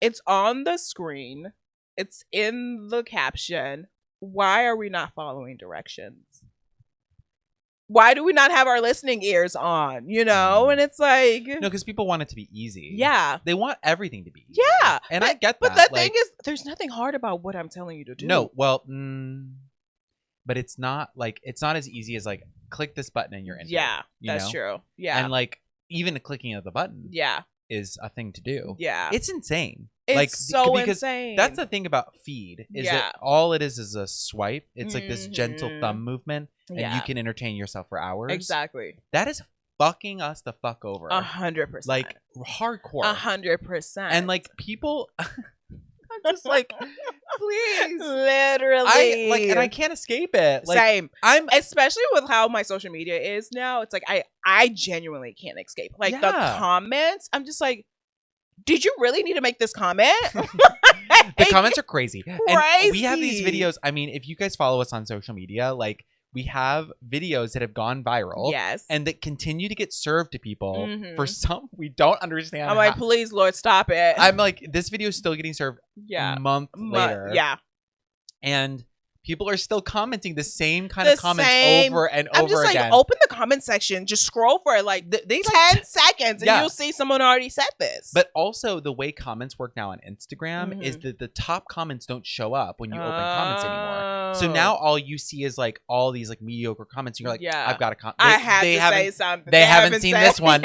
it's on the screen, it's in the caption. Why are we not following directions? Why do we not have our listening ears on? You know, and it's like, no, because people want it to be easy. Yeah, they want everything to be easy. Yeah, and I get that. But the thing is, there's nothing hard about what I'm telling you to do. No, well, but it's not as easy as like click this button and you're in. Yeah, that's true. Yeah, and like even the clicking of the button. Yeah. Is a thing to do. Yeah, it's insane. It's like so because insane. That's the thing about feed is that all it is a swipe. It's like this gentle thumb movement, and you can entertain yourself for hours. Exactly. That is fucking us the fuck over. 100%. Like hardcore. 100%. And like people, I'm just like, please, literally. and I can't escape it. Like, Same. I'm especially with how my social media is now. It's like I genuinely can't escape. Like the comments, I'm just like, did you really need to make this comment? The comments are crazy. And we have these videos. I mean, if you guys follow us on social media, like we have videos that have gone viral. Yes. And that continue to get served to people for some we don't understand. I'm like, please, Lord, stop it. I'm like, this video is still getting served month later. Yeah. And people are still commenting the same kind of comments over and over again. I'm just like, open the comment section, just scroll for like 10 seconds, and you'll see someone already said this. But also, the way comments work now on Instagram is that the top comments don't show up when you open comments anymore. So now all you see is like all these like mediocre comments. And you're like, I've got to comment. I have to say something. They haven't seen this one.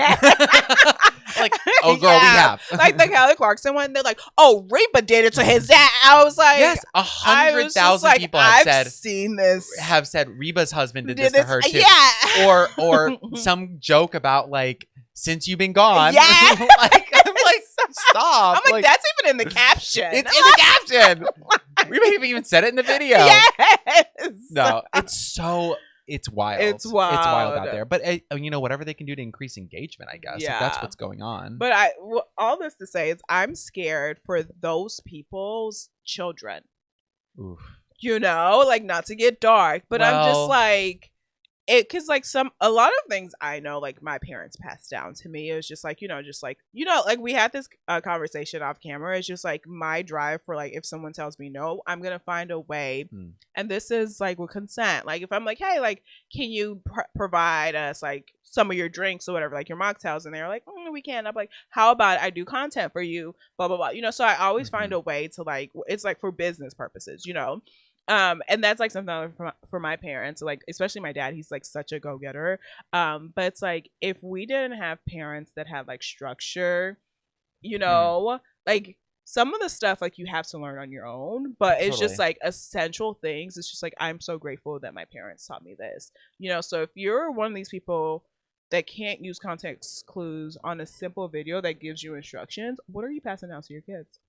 Like, oh girl, we have. Like the Kelly Clarkson one. They're like, oh, Reba did it to his dad. I was like, yes, 100,000 people I've seen this. Have said Reba's husband did this to her too. Yeah. Or some joke about like, since you've been gone. Yeah. Like, I'm like, stop. I'm like, that's even in the caption. It's in the caption. We may have even said it in the video. Yes. No, it's wild. It's wild. It's wild out there. But you know, whatever they can do to increase engagement, I guess. Yeah. If that's what's going on. But all this to say is, I'm scared for those people's children. Oof. You know, like, not to get dark, but I'm just like, because like a lot of things I know, like my parents passed down to me. It was just like, like we had this conversation off camera. It's just like my drive for like, if someone tells me no, I'm gonna find a way. And this is like with consent. Like if I'm like, hey, like, can you provide us like some of your drinks or whatever, like your mocktails, and they're like, we can. I'm like, how about I do content for you, blah blah blah. You know, so I always find a way to like, it's like for business purposes, you know. And that's like something for my parents, like especially my dad. He's like such a go-getter. But it's like, if we didn't have parents that had like structure, you know, like some of the stuff like you have to learn on your own, but it's just like essential things. It's just like, I'm so grateful that my parents taught me this, you know. So if you're one of these people that can't use context clues on a simple video that gives you instructions, what are you passing down to your kids?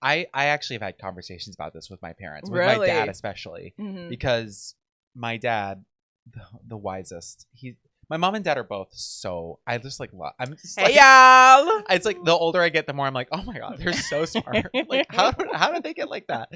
I actually have had conversations about this with my parents, with really? my dad especially, because my dad, the wisest, my mom and dad are both so, I just like love. I'm just like, hey y'all. It's like the older I get, the more I'm like, oh my god, they're so smart. Like how did they get like that?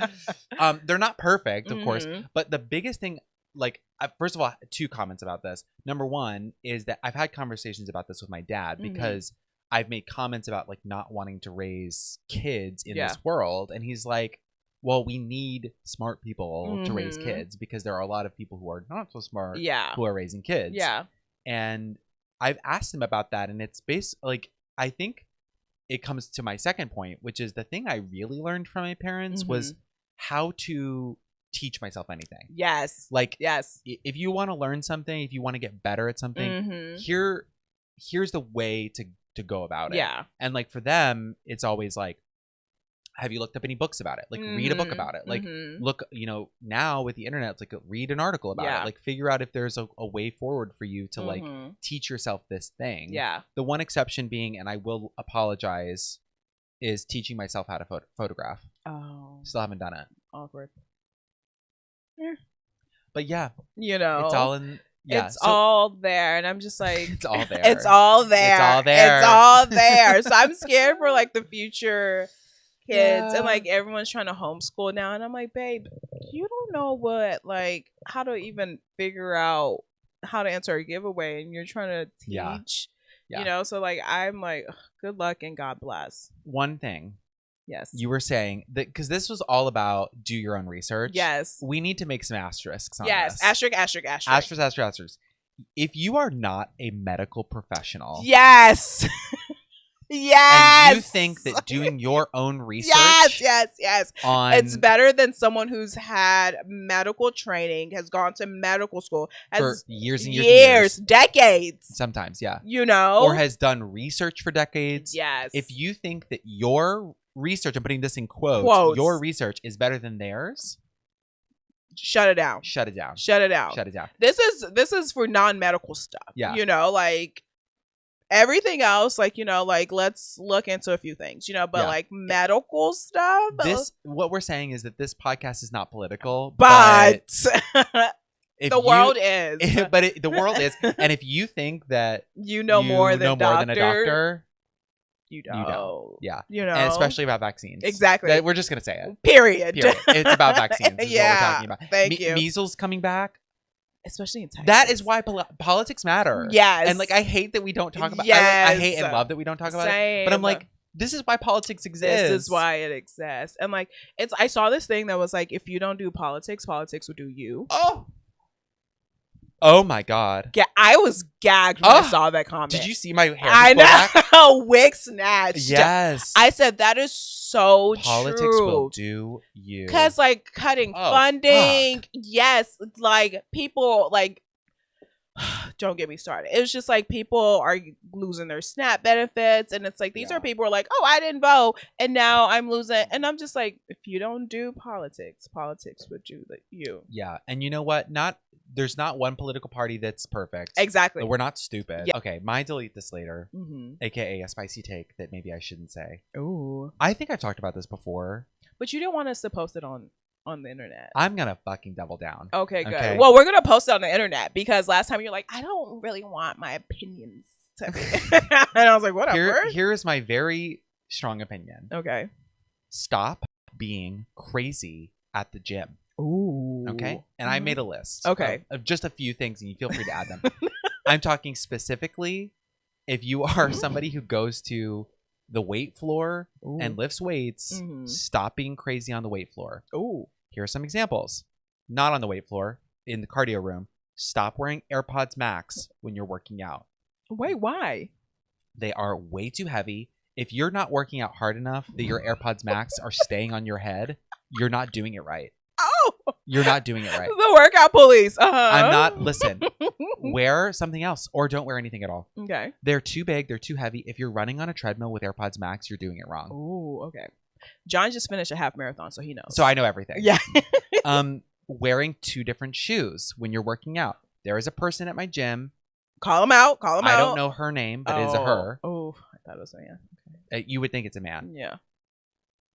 They're not perfect, of course, but the biggest thing, like, first of all, 2 comments about this. Number 1 is that I've had conversations about this with my dad because I've made comments about like not wanting to raise kids in this world. And he's like, well, we need smart people to raise kids because there are a lot of people who are not so smart who are raising kids. Yeah. And I've asked him about that. And it's like, I think it comes to my second point, which is the thing I really learned from my parents was how to teach myself anything. Yes. Like, if you want to learn something, if you want to get better at something, here's the way to go about it. Yeah. And like for them, it's always like, have you looked up any books about it? Like read a book about it. Like look, you know, now with the internet, it's like read an article about it. Like figure out if there's a way forward for you to like teach yourself this thing. Yeah. The one exception being, and I will apologize, is teaching myself how to photograph. Oh. Still haven't done it. Awkward. But yeah, you know, it's all in Yeah, it's all there, and I'm just like, it's all there. It's all there. It's all there. It's all there. So I'm scared for like the future kids, Yeah. and like everyone's trying to homeschool now, and I'm like, babe, you don't know how to even figure out how to answer a giveaway, and you're trying to teach. Yeah. So like I'm like, ugh, good luck and God bless. One thing. Yes. You were saying that because this was all about do your own research. Yes. We need to make some asterisks on yes. this. Asterisk. If you are not a medical professional. Yes. Yes. And you think that doing your own research. Yes. It's better than someone who's had medical training, has gone to medical school for years and years. Decades. Sometimes, yeah. Or has done research for decades. Yes. If you think that your research, I'm putting this in quotes, your research is better than theirs. Shut it down. This is for non-medical stuff. Yeah. Like everything else, like, like let's look into a few things, but like medical stuff. What we're saying is that this podcast is not political, but the world is. But the world is. And if you think that you know more than a doctor, you don't. Yeah. And especially about vaccines. Exactly. We're just going to say it. Period. It's about vaccines. Is what we're talking about. Thank you. Measles coming back. Especially in Texas. That is why politics matter. Yes. And like, I hate that we don't talk about yes. I hate and love that we don't talk about Same. it. But I'm like, this is why politics exists. This is why it exists. And like, I saw this thing that was like, if you don't do politics, politics will do you. Oh my God. Yeah, I was gagged when I saw that comment. Did you see my hair? I know. Wig snatched. Yes. I said that is so politics true. Will do you. Because like cutting funding. Fuck. Yes. Like people like, don't get me started. It's just like people are losing their SNAP benefits. And it's like, these are people who are like, oh, I didn't vote. And now I'm losing. And I'm just like, if you don't do politics would do you. Yeah. And you know what? There's not one political party that's perfect. Exactly. We're not stupid. Yeah. Okay, my delete this later, aka a spicy take that maybe I shouldn't say. Ooh. I think I've talked about this before. But you didn't want us to post it on the internet. I'm gonna fucking double down. Okay, good. Okay. Well, we're gonna post it on the internet because last time you're like, I don't really want my opinions to be. And I was like, whatever. Here is my very strong opinion. Okay. Stop being crazy at the gym. Ooh. Okay. And I made a list. Okay. Of just a few things, and you feel free to add them. I'm talking specifically if you are somebody who goes to the weight floor and lifts weights, stop being crazy on the weight floor. Ooh. Here are some examples. Not on the weight floor, in the cardio room. Stop wearing AirPods Max when you're working out. Wait, why? They are way too heavy. If you're not working out hard enough that your AirPods Max are staying on your head, you're not doing it right. You're not doing it right. The workout police. I'm not. Listen, wear something else or don't wear anything at all. Okay. They're too big. They're too heavy. If you're running on a treadmill with AirPods Max, you're doing it wrong. Ooh, okay. John just finished a half marathon, so he knows. So I know everything. Yeah. Wearing two different shoes when you're working out. There is a person at my gym. Call him out. I don't know her name, but it is a her. Oh, I thought it was a man. Okay. You would think it's a man. Yeah.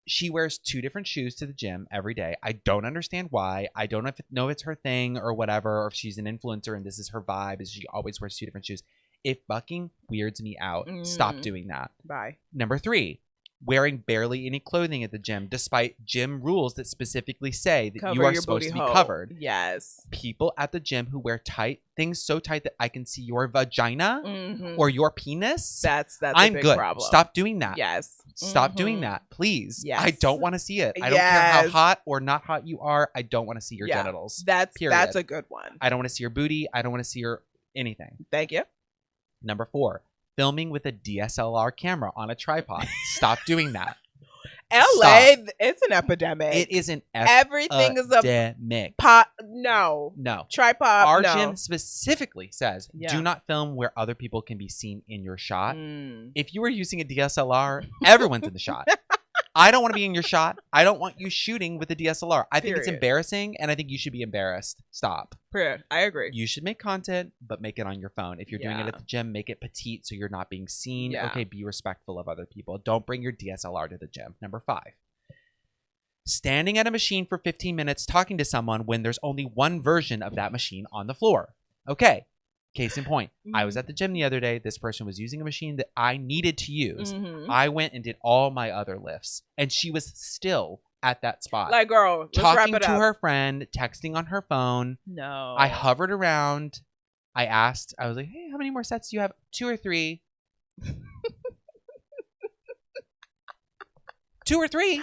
She wears two different shoes to the gym every day. I don't understand why. I don't know if it's her thing or whatever, or if she's an influencer and this is her vibe, is she always wears two different shoes. It fucking weirds me out. Stop doing that. Bye. Number 3, wearing barely any clothing at the gym, despite gym rules that specifically say that you are supposed to be covered. Yes. People at the gym who wear things so tight that I can see your vagina or your penis. That's I'm a big good. problem. Stop doing that. Yes. Stop doing that, please. Yes. I don't want to see it. I don't care how hot or not hot you are. I don't want to see your genitals. That's a good one. I don't want to see your booty. I don't want to see your anything. Thank you. Number 4, filming with a DSLR camera on a tripod. Stop doing that. LA, it's an epidemic. It is an everything is a epidemic. No. Tripod. Our gym specifically says do not film where other people can be seen in your shot. If you were using a DSLR, everyone's in the shot. I don't want to be in your shot. I don't want you shooting with a DSLR. I think it's embarrassing, and I think you should be embarrassed. Stop. I agree. You should make content, but make it on your phone. If you're doing it at the gym, make it petite so you're not being seen. Okay, be respectful of other people. Don't bring your DSLR to the gym. Number 5. Standing at a machine for 15 minutes talking to someone when there's only one version of that machine on the floor. Okay. Case in point, I was at the gym the other day. This person was using a machine that I needed to use. I went and did all my other lifts, and she was still at that spot. Like, girl, let's talking wrap it to up. her friend, texting on her phone. No. I hovered around. I asked, I was like, hey, how many more sets do you have? 2 or 3? 2 or 3?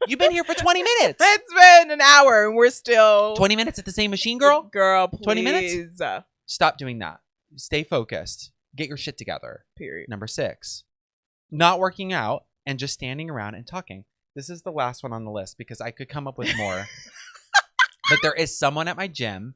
You've been here for 20 minutes. It's been an hour and we're still 20 minutes at the same machine, girl? Girl, please. 20 minutes? Stop doing that. Stay focused. Get your shit together. Period. Number 6, not working out and just standing around and talking. This is the last one on the list because I could come up with more. But there is someone at my gym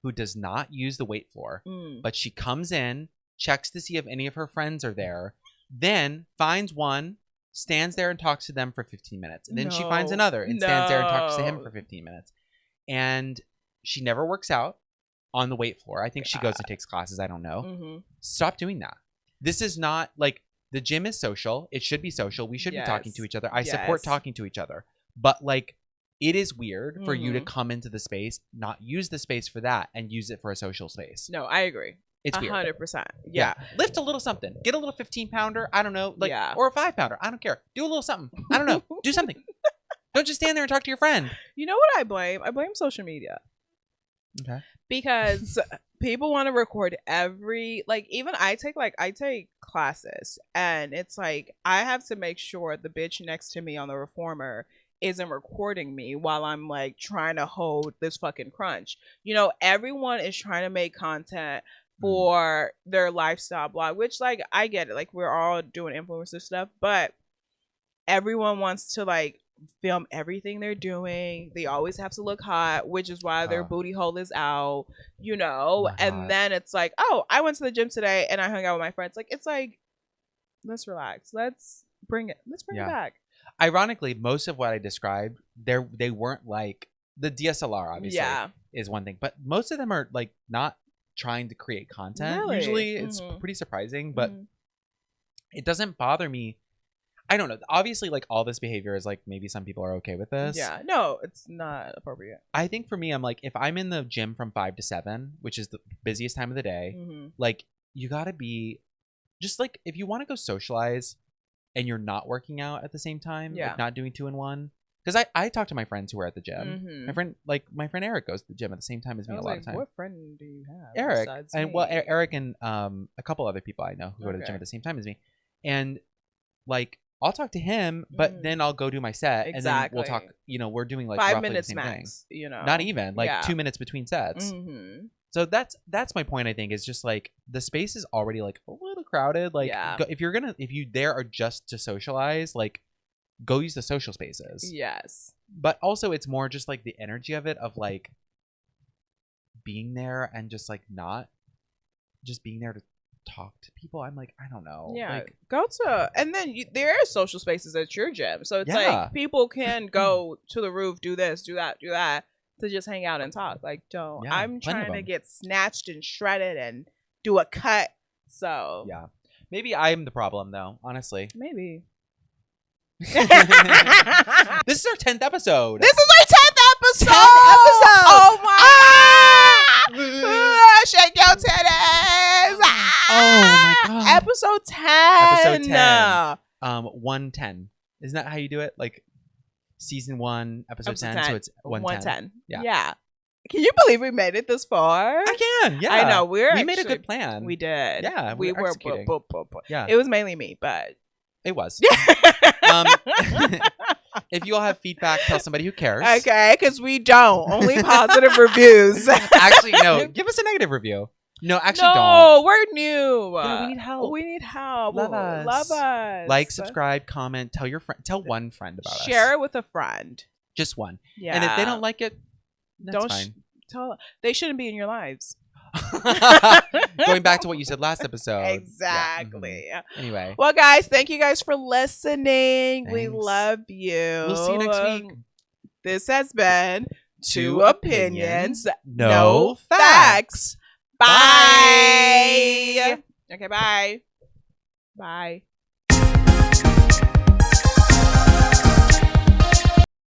who does not use the weight floor, but she comes in, checks to see if any of her friends are there, then finds one, stands there and talks to them for 15 minutes. And then she finds another and stands there and talks to him for 15 minutes. And she never works out on the weight floor. I think she goes and takes classes. I don't know. Stop doing that. This is not like the gym is social. It should be social. We should be talking to each other. I support talking to each other. But like, it is weird for you to come into the space, not use the space for that, and use it for a social space. No, I agree. It's weird. 100%. Yeah. Lift a little something. Get a little 15-pounder. I don't know. Like, or a 5-pounder. I don't care. Do a little something. I don't know. Do something. Don't just stand there and talk to your friend. You know what I blame? I blame social media. Okay. Because people want to record every, like, even I take classes, and it's like I have to make sure the bitch next to me on the reformer isn't recording me while I'm like trying to hold this fucking crunch. You know, everyone is trying to make content for their lifestyle blog, which, like, I get it. Like, we're all doing influencer stuff, but everyone wants to like film everything they're doing. They always have to look hot, which is why their booty hole is out, you know. And then it's like, oh, I went to the gym today and I hung out with my friends. Like, it's like, let's relax. Let's bring it back. Ironically, most of what I described, they weren't like the DSLR, obviously, is one thing, but most of them are like not trying to create content. Really? Usually it's pretty surprising, but it doesn't bother me. I don't know. Obviously, like, all this behavior is like, maybe some people are okay with this. Yeah. No, it's not appropriate. I think for me, I'm like, if I'm in the gym from 5 to 7, which is the busiest time of the day, like, you gotta be just like, if you want to go socialize and you're not working out at the same time, like not doing 2 in 1. Because I talk to my friends who are at the gym. My friend Eric goes to the gym at the same time as me a lot of times. What friend do you have? Eric. Eric and a couple other people I know who go to the gym at the same time as me. And like, I'll talk to him, but then I'll go do my set. And then we'll talk, you know, we're doing like 5 roughly minutes the same max, thing. you know. Not even, like 2 minutes between sets. So that's my point, I think, is just like, the space is already like a little crowded. Like, if you there are just to socialize, like, go use the social spaces. Yes. But also, it's more just like the energy of it, of like being there and just like not just being there to talk to people. I'm like, I don't know. Yeah. Like, go to, and then there are social spaces at your gym. So it's like, people can go to the roof, do this, do that, to just hang out and talk. Like, don't. Yeah, I'm trying to get snatched and shredded and do a cut. So. Yeah. Maybe I'm the problem, though, honestly. Maybe. This is our 10th episode. This is our 10th episode. 10th episode. Oh my God. Shake your titties. Oh my God. Episode 10. Episode 10. 110. Isn't that how you do it? Like, season 1, episode 10. So it's 110. Yeah. Can you believe we made it this far? I can. Yeah. I know. We made a good plan. We did. Yeah. We were executing. Yeah. It was mainly me, but it was. If you all have feedback, tell somebody who cares. Okay, because we don't. Only positive reviews. Actually, no. Give us a negative review. No, actually, don't. No, we're new. Yeah, we need help. We need help. Love us. Love us. Like, subscribe, comment. Tell your friend. Tell one friend about us. Share it with a friend. Just one. Yeah. And if they don't like it, that's fine. They shouldn't be in your lives. Going back to what you said last episode. Exactly. Yeah. Anyway. Well, guys, thank you guys for listening. Thanks. We love you. We'll see you next week. This has been Two Opinions, No Facts. Bye. Okay, bye. Bye.